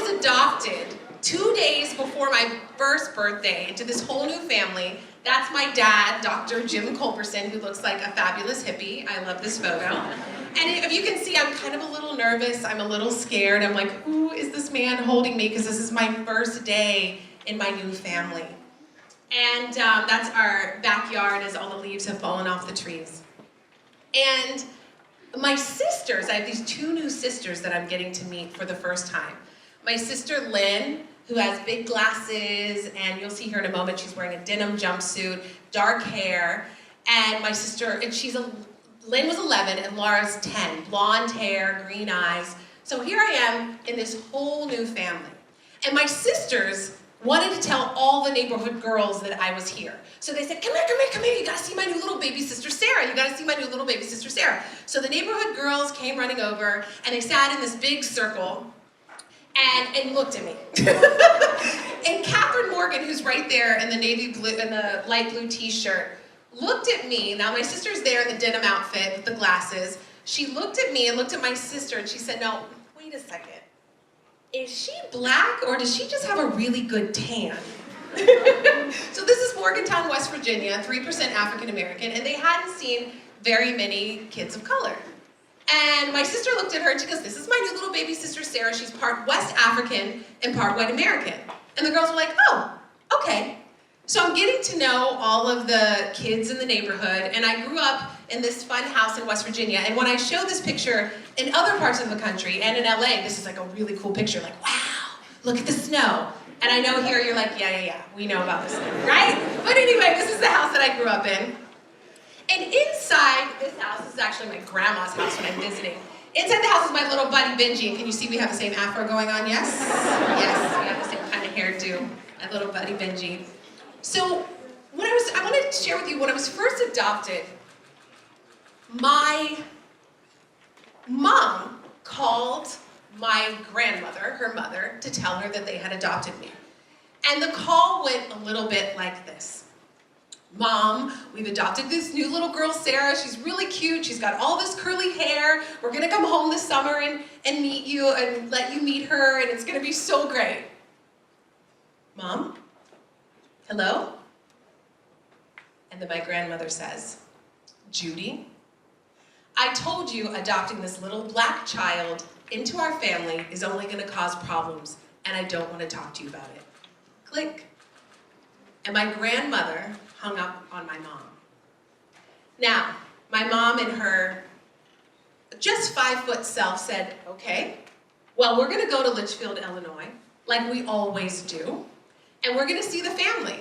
was adopted 2 days before my first birthday into this whole new family. That's my dad, Dr. Jim Culberson, who looks like a fabulous hippie. I love this photo. And if you can see, I'm kind of a little nervous. I'm a little scared. I'm like, who is this man holding me? Because this is my first day in my new family. And that's our backyard as all the leaves have fallen off the trees. And my sisters, I have these 2 new sisters that I'm getting to meet for the first time. My sister Lynn, who has big glasses, and you'll see her in a moment. She's wearing a denim jumpsuit, dark hair, and my sister, and Lynn was 11 and Laura's 10, blonde hair, green eyes. So here I am in this whole new family. And my sisters wanted to tell all the neighborhood girls that I was here. So they said, come here, come here, come here, you gotta see my new little baby sister Sarah, you gotta see my new little baby sister Sarah. So the neighborhood girls came running over, and they sat in this big circle, and looked at me. And Catherine Morgan, who's right there in the navy blue, in the light blue t-shirt, looked at me. Now my sister's there in the denim outfit with the glasses. She looked at me and looked at my sister, and she said, no, wait a second. Is she black, or does she just have a really good tan? So this is Morgantown, West Virginia, 3% African American, and they hadn't seen very many kids of color. And my sister looked at her and she goes, this is my new little baby sister Sarah. She's part West African and part white American. And the girls were like, oh, okay. So I'm getting to know all of the kids in the neighborhood, and I grew up in this fun house in West Virginia. And when I show this picture in other parts of the country and in LA, this is like a really cool picture, like, wow, look at the snow. And I know here you're like, yeah, we know about the snow, right? But anyway, this is the house that I grew up in. And inside this house, this is actually my grandma's house when I'm visiting. Inside the house is my little buddy Benji, and can you see we have the same afro going on, yes? Yes, we have the same kind of hairdo, my little buddy Benji. So, I wanted to share with you, when I was first adopted, my mom called my grandmother, her mother, to tell her that they had adopted me. And the call went a little bit like this. Mom, we've adopted this new little girl, Sarah. She's really cute. She's got all this curly hair. We're gonna come home this summer and meet you and let you meet her, and it's gonna be so great. Mom? Hello? And then my grandmother says, Judy, I told you adopting this little black child into our family is only gonna cause problems, and I don't wanna talk to you about it. Click. And my grandmother hung up on my mom. Now, my mom in her just 5-foot self said, okay, well, we're gonna go to Litchfield, Illinois, like we always do, and we're gonna see the family,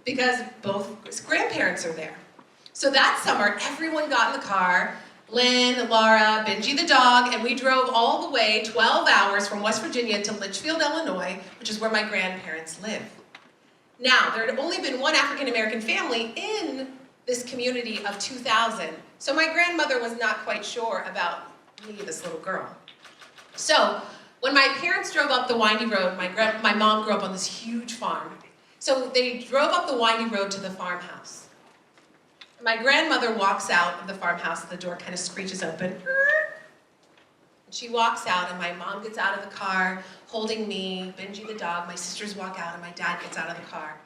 because both grandparents are there. So that summer, everyone got in the car, Lynn, Laura, Benji the dog, and we drove all the way 12 hours from West Virginia to Litchfield, Illinois, which is where my grandparents live. Now, there had only been one African-American family in this community of 2,000, so my grandmother was not quite sure about me, this little girl. So, when my parents drove up the windy road, my mom grew up on this huge farm. So they drove up the windy road to the farmhouse. My grandmother walks out of the farmhouse, and the door kind of screeches open. She walks out, and my mom gets out of the car, holding me, Benji the dog, my sisters walk out, and my dad gets out of the car.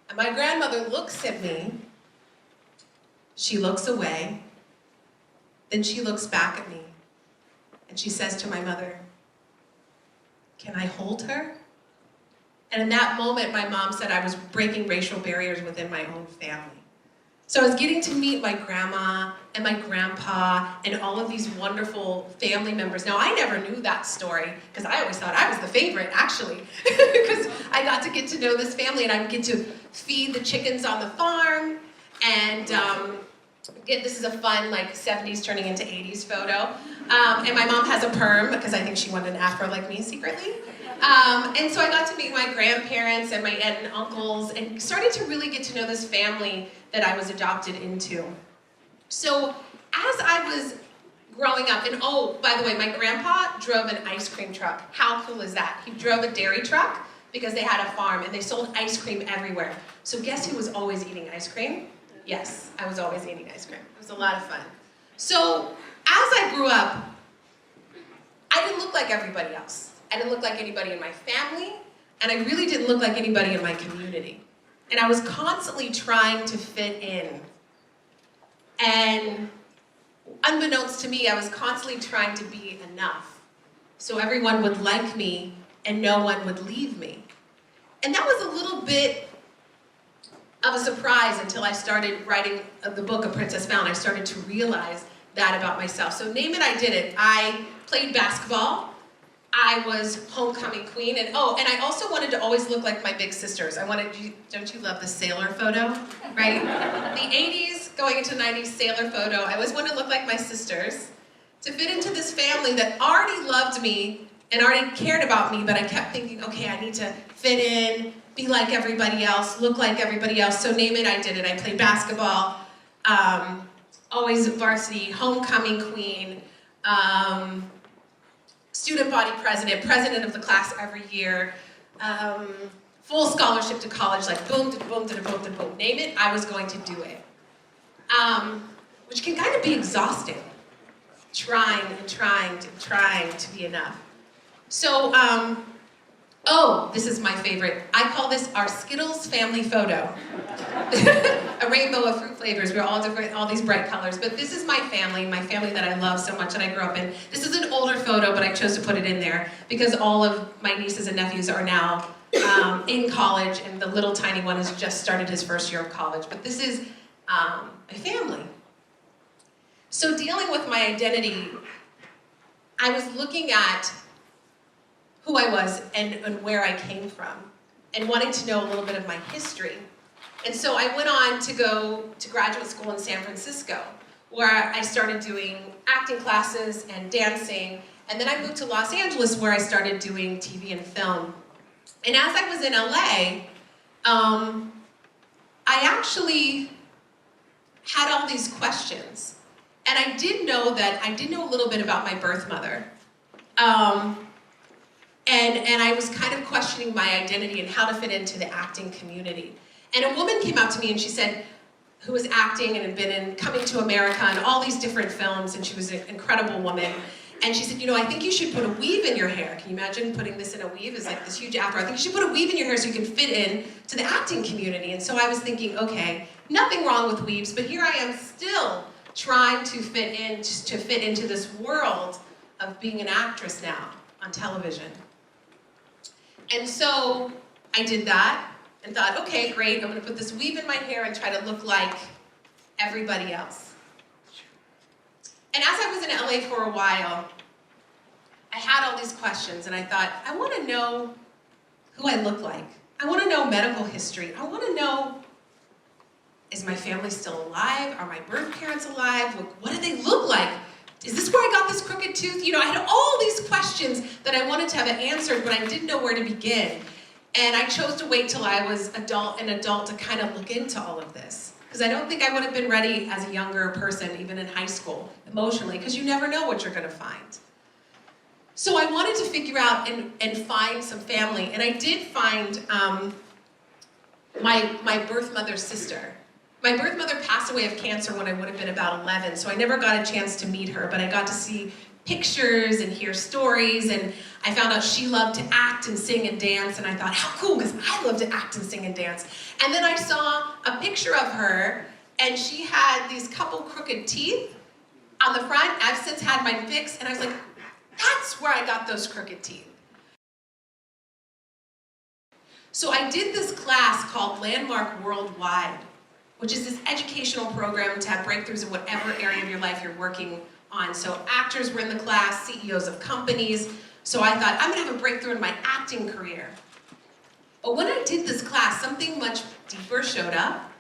And my grandmother looks at me, she looks away, then she looks back at me, and she says to my mother, can I hold her? And in that moment, my mom said I was breaking racial barriers within my own family. So I was getting to meet my grandma and my grandpa and all of these wonderful family members. Now, I never knew that story, because I always thought I was the favorite, actually, because I got to get to know this family, and I would get to feed the chickens on the farm, and this is a fun, like, 70s turning into 80s photo. And my mom has a perm, because I think she wanted an afro like me secretly. And so I got to meet my grandparents and my aunt and uncles, and started to really get to know this family that I was adopted into. So as I was growing up, and oh, by the way, my grandpa drove an ice cream truck. How cool is that? He drove a dairy truck because they had a farm and they sold ice cream everywhere. So guess who was always eating ice cream? Yes, I was always eating ice cream. It was a lot of fun. So as I grew up, I didn't look like everybody else. I didn't look like anybody in my family, and I really didn't look like anybody in my community. And I was constantly trying to fit in. And unbeknownst to me, I was constantly trying to be enough. So everyone would like me and no one would leave me. And that was a little bit of a surprise until I started writing the book, A Princess Found. I started to realize that about myself. So name it, I did it. I played basketball. I was homecoming queen, and I also wanted to always look like my big sisters. Don't you love the sailor photo, right? The 80s going into 90s sailor photo, I always wanted to look like my sisters, to fit into this family that already loved me and already cared about me, but I kept thinking, okay, I need to fit in, be like everybody else, look like everybody else. So name it, I did it. I played basketball, always varsity, homecoming queen, student body president, president of the class every year, full scholarship to college, like boom, da boom, da boom, da boom. Name it, I was going to do it. Which can kind of be exhausting, trying to be enough. So, this is my favorite. I call this our Skittles family photo. A rainbow of fruit flavors. We're all different, all these bright colors. But this is my family that I love so much, that I grew up in. This is an older photo, but I chose to put it in there because all of my nieces and nephews are now in college, and the little tiny one has just started his first year of college. But this is my family. So dealing with my identity, I was looking at who I was and where I came from, and wanting to know a little bit of my history. And so I went on to go to graduate school in San Francisco, where I started doing acting classes and dancing, and then I moved to Los Angeles, where I started doing TV and film. And as I was in LA, I actually had all these questions. And I did know a little bit about my birth mother. And I was kind of questioning my identity and how to fit into the acting community. And a woman came out to me and she said, who was acting and had been in Coming to America and all these different films, and she was an incredible woman. And she said, I think you should put a weave in your hair. Can you imagine putting this in a weave? It's like this huge afro. I think you should put a weave in your hair so you can fit in to the acting community. And so I was thinking, okay, nothing wrong with weaves, but here I am still trying to fit into this world of being an actress now on television. And so I did that and thought, okay, great, I'm gonna put this weave in my hair and try to look like everybody else. And as I was in LA for a while, I had all these questions, and I thought, I wanna know who I look like. I wanna know medical history. I wanna know, is my family still alive? Are my birth parents alive? What do they look like? Is this where I got this crooked tooth? I had all these questions that I wanted to have answered, but I didn't know where to begin. And I chose to wait till I was an adult to kind of look into all of this. Because I don't think I would have been ready as a younger person, even in high school, emotionally, because you never know what you're gonna find. So I wanted to figure out and find some family, and I did find my birth mother's sister. My birth mother passed away of cancer when I would have been about 11, so I never got a chance to meet her, but I got to see pictures and hear stories, and I found out she loved to act and sing and dance, and I thought, how cool, because I love to act and sing and dance. And then I saw a picture of her, and she had these couple crooked teeth on the front. I've since had mine fixed, and I was like, that's where I got those crooked teeth. So I did this class called Landmark Worldwide, which is this educational program to have breakthroughs in whatever area of your life you're working on. So actors were in the class, CEOs of companies. So I thought, I'm gonna have a breakthrough in my acting career. But when I did this class, something much deeper showed up.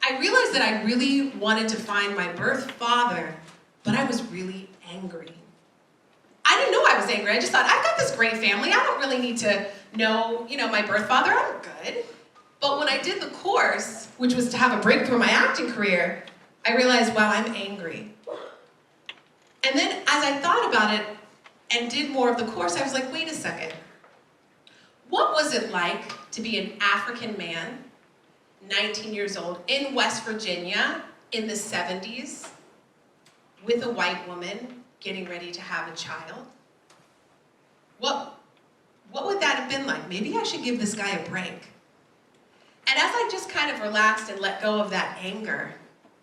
I realized that I really wanted to find my birth father, but I was really angry. I didn't know I was angry. I just thought, I've got this great family. I don't really need to know, my birth father. I'm good. But when I did the course, which was to have a breakthrough in my acting career, I realized, wow, I'm angry. And then as I thought about it and did more of the course, I was like, wait a second. What was it like to be an African man, 19 years old, in West Virginia in the 70s, with a white woman getting ready to have a child? What had been like, maybe I should give this guy a break. And as I just kind of relaxed and let go of that anger,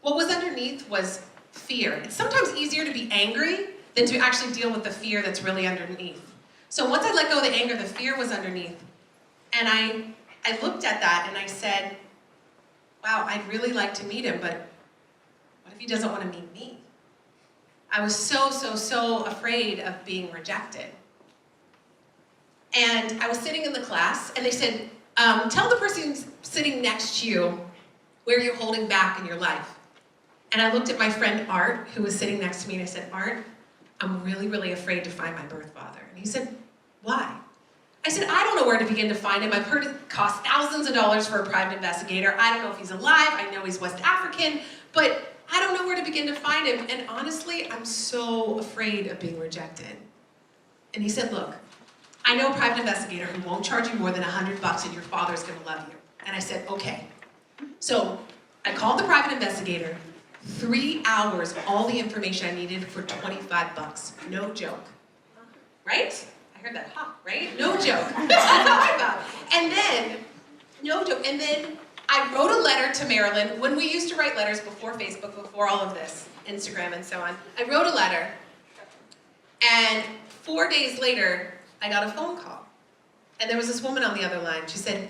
what was underneath was fear. It's sometimes easier to be angry than to actually deal with the fear that's really underneath. So once I let go of the anger, the fear was underneath. And I looked at that and I said, wow, I'd really like to meet him, but what if he doesn't want to meet me? I was so afraid of being rejected. And I was sitting in the class and they said, tell the person sitting next to you where you're holding back in your life. And I looked at my friend Art, who was sitting next to me, and I said, Art, I'm really afraid to find my birth father. And he said, why? I said, I don't know where to begin to find him. I've heard it costs thousands of dollars for a private investigator. I don't know if he's alive. I know he's West African, but I don't know where to begin to find him. And honestly, I'm so afraid of being rejected. And he said, look, I know a private investigator who won't charge you more than $100 and your father's gonna love you. And I said, okay. So I called the private investigator, 3 hours, all the information I needed for $25. No joke. Right? I heard that, right? No joke. That's how I felt. And then, no joke, and then I wrote a letter to Marilyn. When we used to write letters before Facebook, before all of this, Instagram and so on, I wrote a letter, and 4 days later, I got a phone call. And there was this woman on the other line. She said,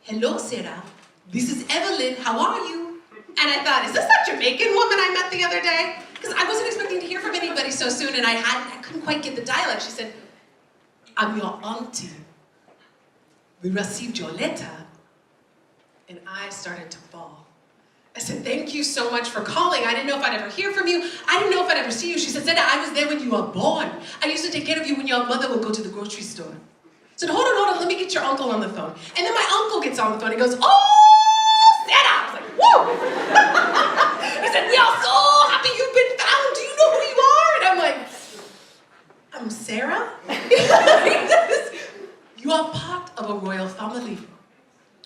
hello, Sarah. This is Evelyn. How are you? And I thought, is this that Jamaican woman I met the other day? Because I wasn't expecting to hear from anybody so soon, and I couldn't quite get the dialect. She said, I'm your auntie. We received your letter. And I started to bawl. I said, thank you so much for calling. I didn't know if I'd ever hear from you. I didn't know if I'd ever see you. She said, Sarah, I was there when you were born. I used to take care of you when your mother would go to the grocery store. I said, hold on, let me get your uncle on the phone. And then my uncle gets on the phone and goes, oh, Sarah! I was like, whoa! He said, we are so happy you've been found. Do you know who you are? And I'm like, I'm Sarah? You are part of a royal family.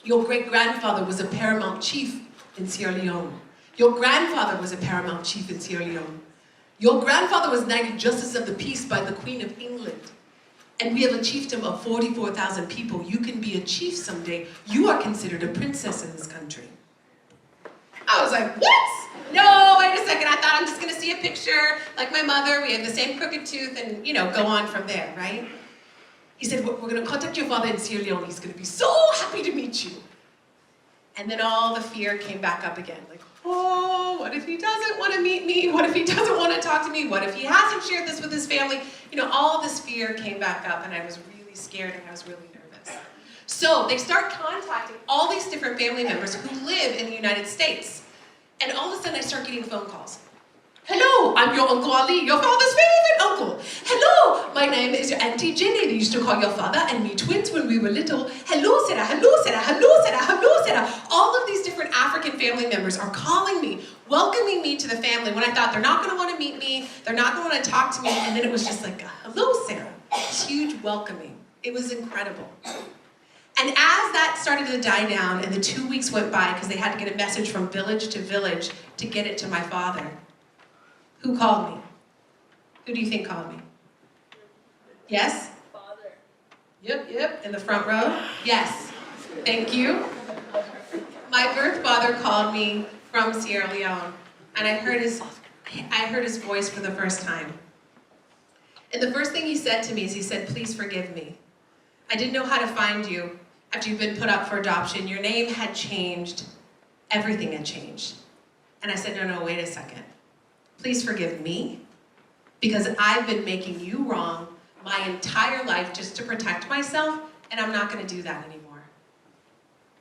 Your great-grandfather was a Paramount Chief in Sierra Leone. Your grandfather was a Paramount Chief in Sierra Leone. Your grandfather was knighted Justice of the Peace by the Queen of England. And we have a chiefdom of 44,000 people. You can be a chief someday. You are considered a princess in this country. I was like, what? No, wait a second. I thought I'm just going to see a picture like my mother. We have the same crooked tooth and, go on from there, right? He said, we're going to contact your father in Sierra Leone. He's going to be so happy to meet you. And then all the fear came back up again. Like, oh, what if he doesn't want to meet me? What if he doesn't want to talk to me? What if he hasn't shared this with his family? All this fear came back up, and I was really scared and I was really nervous. So they start contacting all these different family members who live in the United States. And all of a sudden I start getting phone calls. Hello, I'm your Uncle Ali, your father's favorite uncle. Hello, my name is your Auntie Jenny. They used to call your father and me twins when we were little. Hello, Sarah, hello, Sarah, hello, Sarah, hello, Sarah. All of these different African family members are calling me, welcoming me to the family when I thought they're not going to want to meet me, they're not going to want to talk to me, and then it was just like, hello, Sarah. This huge welcoming. It was incredible. And as that started to die down and the 2 weeks went by because they had to get a message from village to village to get it to my father, who called me? Who do you think called me? Yes? Father. Yep, in the front row. Yes, thank you. My birth father called me from Sierra Leone, and I heard his voice for the first time. And the first thing he said to me is, he said, please forgive me. I didn't know how to find you after you've been put up for adoption. Your name had changed. Everything had changed. And I said, no, wait a second. Please forgive me, because I've been making you wrong my entire life just to protect myself, and I'm not going to do that anymore.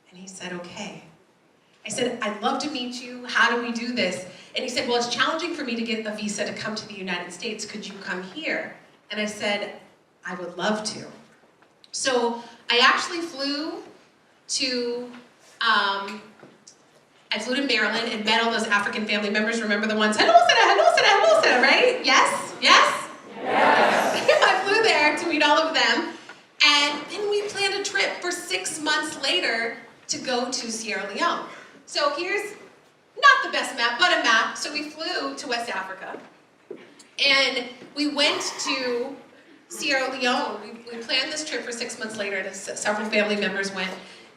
And he said, okay. I said, I'd love to meet you. How do we do this? And he said, well, it's challenging for me to get a visa to come to the United States. Could you come here? And I said, I would love to. So I actually flew to Maryland and met all those African family members. Remember the ones, hello, Sarah, hello, Sarah, hello, Sarah, right? Yes? Yes? Yes. I flew there to meet all of them. And then we planned a trip for 6 months later to go to Sierra Leone. So here's not the best map, but a map. So we flew to West Africa. And we went to Sierra Leone. We planned this trip for 6 months later, and several family members went.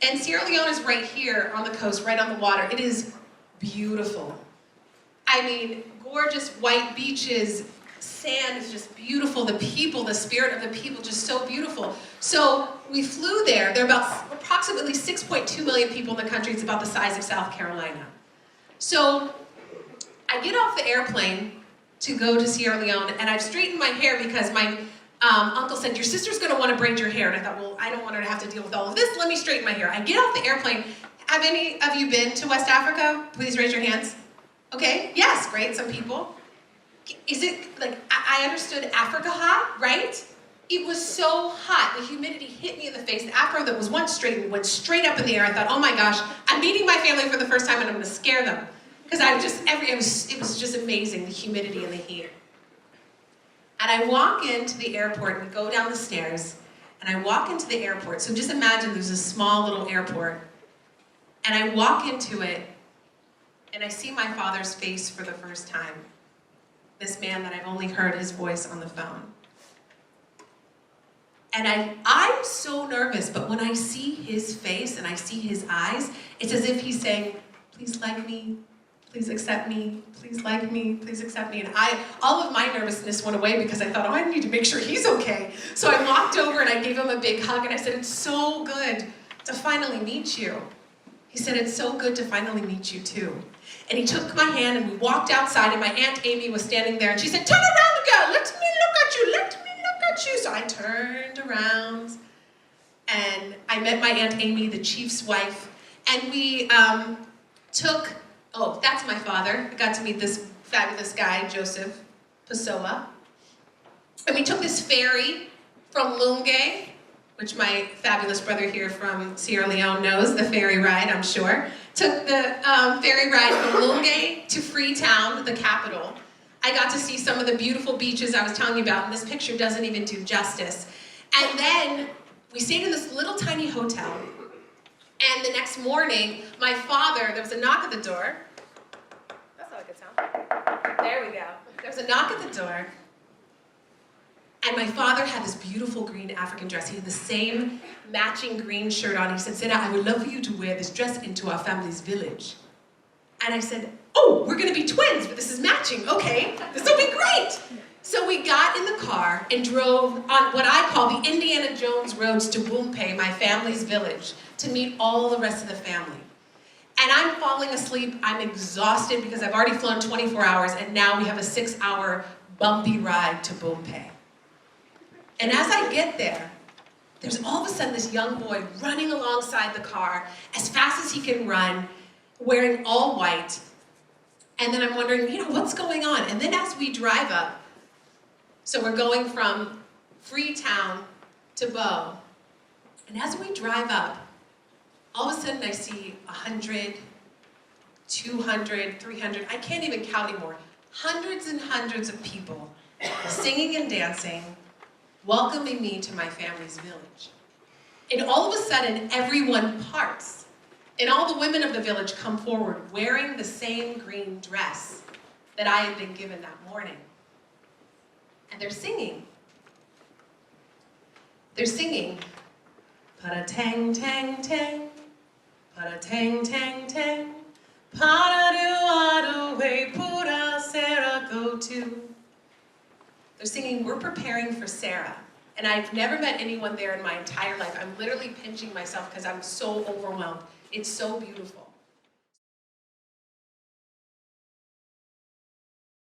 And Sierra Leone is right here on the coast, right on the water. It is beautiful. I mean, gorgeous white beaches, sand is just beautiful. The people, the spirit of the people, just so beautiful. So we flew there. There are about approximately 6.2 million people in the country. It's about the size of South Carolina. So I get off the airplane to go to Sierra Leone, and I've straightened my hair because my uncle said, your sister's gonna wanna braid your hair. And I thought, well, I don't want her to have to deal with all of this. Let me straighten my hair. I get off the airplane. Have any of you been to West Africa? Please raise your hands. Okay, yes, great, some people. Is it, like, I understood Africa hot, right? It was so hot, the humidity hit me in the face. The afro that was once straightened went straight up in the air. I thought, oh my gosh, I'm meeting my family for the first time and I'm gonna scare them. Because it was just amazing, the humidity and the heat. And I walk into the airport, and we go down the stairs, and I walk into the airport. So just imagine there's a small little airport, and I walk into it, and I see my father's face for the first time. This man that I've only heard his voice on the phone. And I'm so nervous, but when I see his face and I see his eyes, it's as if he's saying, please like me, please accept me, please like me, please accept me. And all of my nervousness went away because I thought, oh, I need to make sure he's okay. So I walked over and I gave him a big hug and I said, it's so good to finally meet you. He said, it's so good to finally meet you too. And he took my hand and we walked outside and my Aunt Amy was standing there and she said, turn around, girl, let me look at you, let me look at you. So I turned around and I met my Aunt Amy, the chief's wife, and we oh, that's my father. I got to meet this fabulous guy, Joseph Pessoa. And we took this ferry from Lunge, which my fabulous brother here from Sierra Leone knows, the ferry ride, I'm sure. Took the ferry ride from Lunge to Freetown, the capital. I got to see some of the beautiful beaches I was telling you about, and this picture doesn't even do justice. And then we stayed in this little tiny hotel. And the next morning, my father, there was a knock at the door. That's not a good sound. There we go. There was a knock at the door. And my father had this beautiful green African dress. He had the same matching green shirt on. He said, Sarah, I would love for you to wear this dress into our family's village. And I said, oh, we're gonna be twins, but this is matching. Okay, this will be great. So we got in the car and drove on what I call the Indiana Jones roads to Bumpe, my family's village, to meet all the rest of the family. And I'm falling asleep, I'm exhausted because I've already flown 24 hours and now we have a 6-hour bumpy ride to Bumpe. And as I get there, there's all of a sudden this young boy running alongside the car as fast as he can run, wearing all white. And then I'm wondering, what's going on? And then as we drive up, so we're going from Freetown to Bow, and as we drive up, all of a sudden I see 100, 200, 300, I can't even count anymore, hundreds and hundreds of people singing and dancing, welcoming me to my family's village. And all of a sudden, everyone parts. And all the women of the village come forward wearing the same green dress that I had been given that morning. And they're singing. They're singing, pa-da-tang, tang, tang, pa-da-tang, tang, tang, pa-da-do-a-do, way pura Sarah go to. They're singing, we're preparing for Sarah. And I've never met anyone there in my entire life. I'm literally pinching myself because I'm so overwhelmed. It's so beautiful.